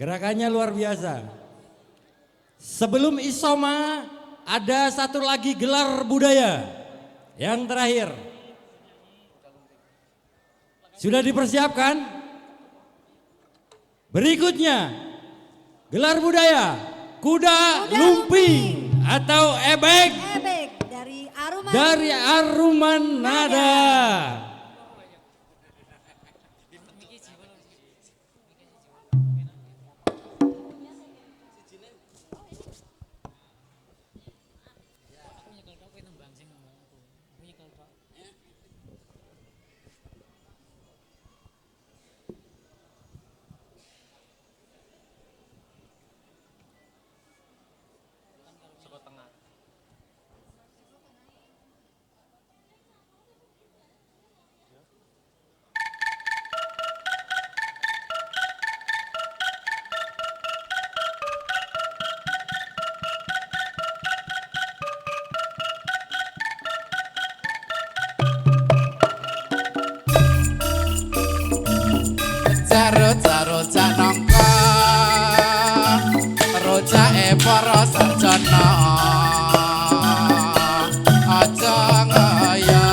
Gerakannya luar biasa. Sebelum Isoma ada satu lagi gelar budaya yang terakhir. Sudah dipersiapkan? Berikutnya gelar budaya kuda lumping atau ebek dari Aruman Nada. Roja nangka roja para sarjana aja ngaya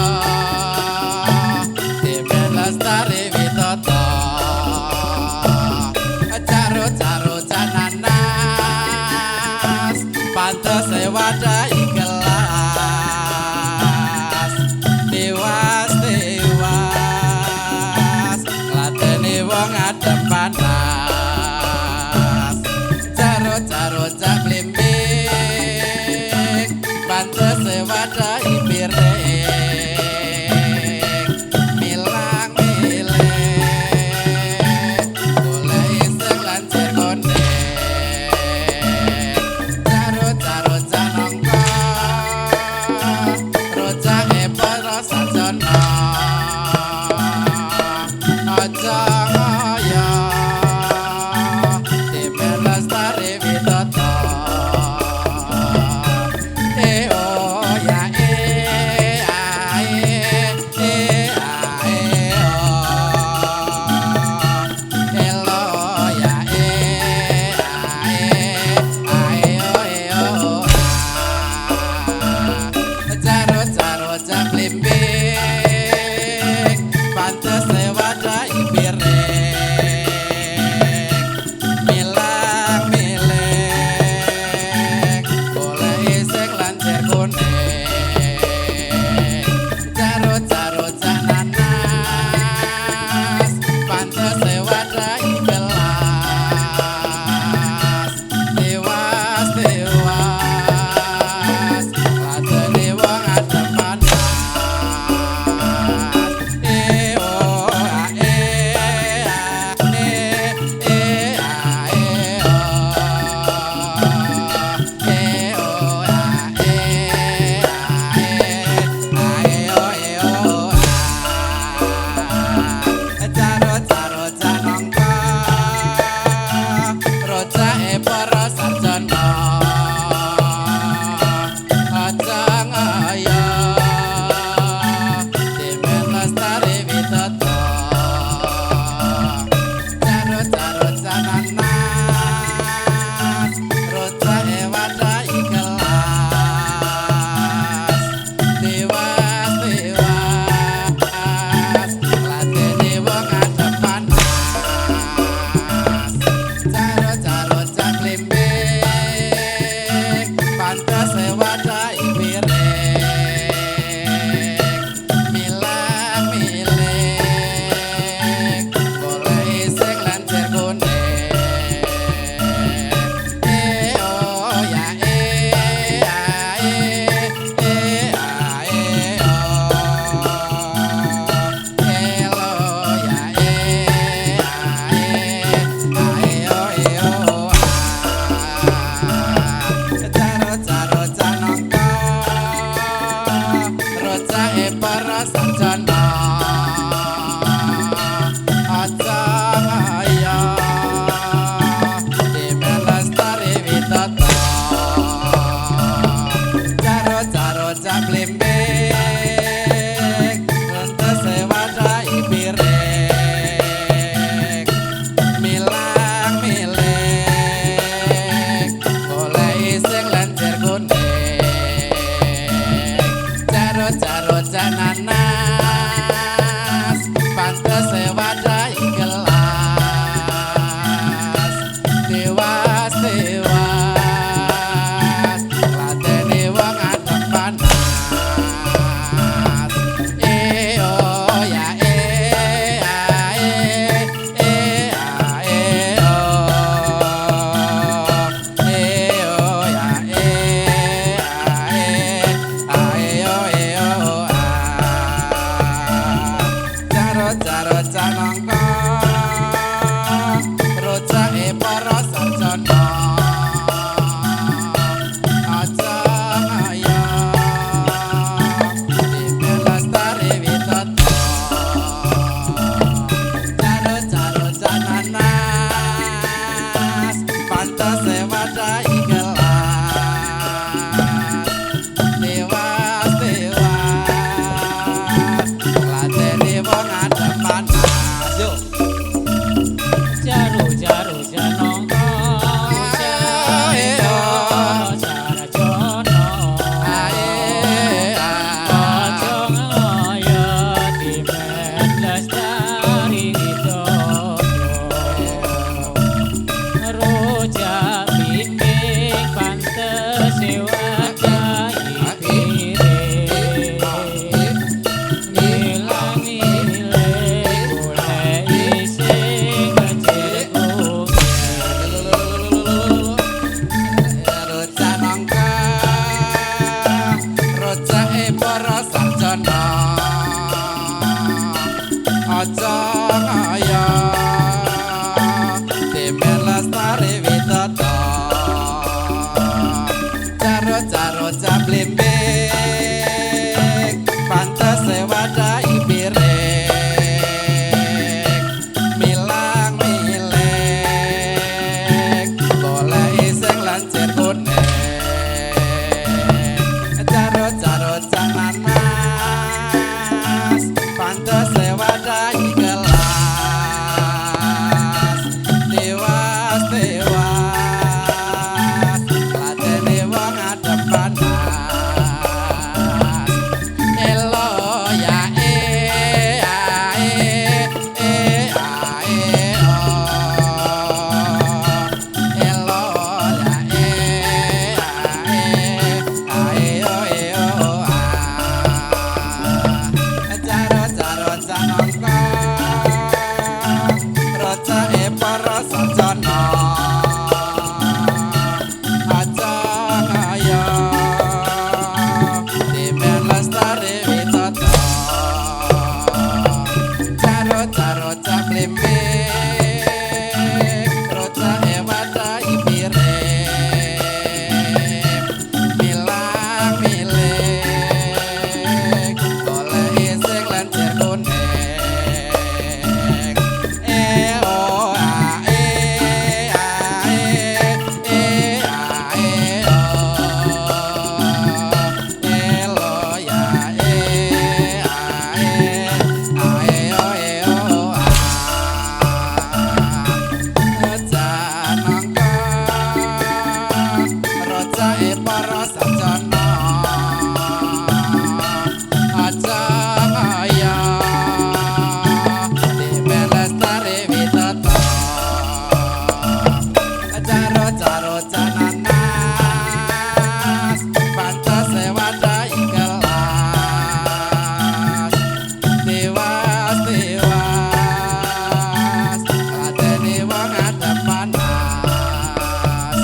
dimelestari witata roja nanas pantes wadai kelas dewas nglateni wong adem panas jaro-jaro jak blimbing sarjana aja ayo Dimen Lestari Witata Caro cak blimbing roca ewada ibire milang miling oleh isik lan cirkuning o a e a e a e lo ya para sarjana aja ayo Dimen Lestari Witata caro cananas pantas wadai kelas tiwas lateni wong adem panas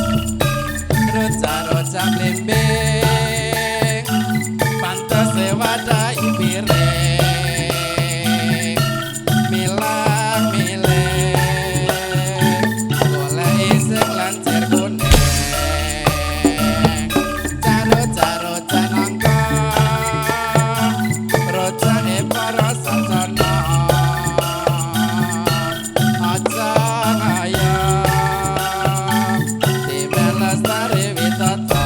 roca blimbing pantes wadai piring milang miling golek isik lan cirkuning caro canangka rojane para sarjana aja ayo Dimen Lestari Witata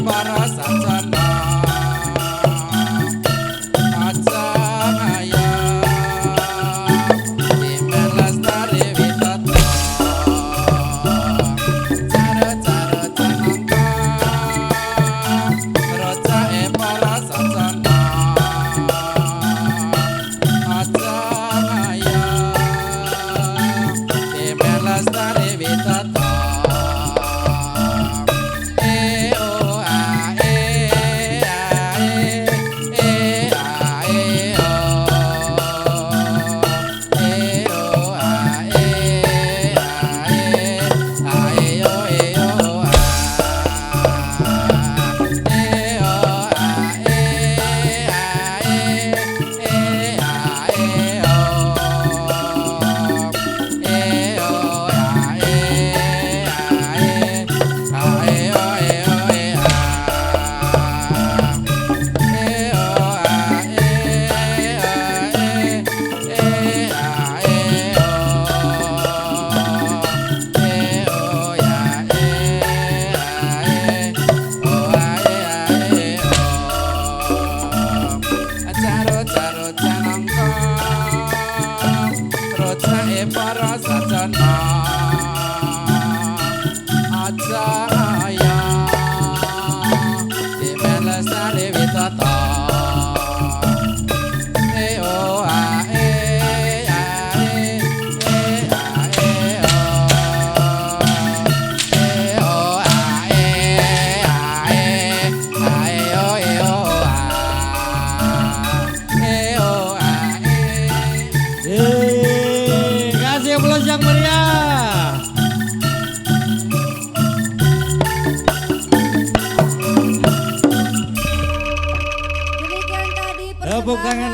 para sarjana aja ayo Dimen Lestari Witata caro canangka rojae para sarjana aja ayo Dimen Lestari Witata para sarjana aja ayo Dimen Lestari Witata Kasih aplaus yang meriah. Demikian tadi Tepuk tangan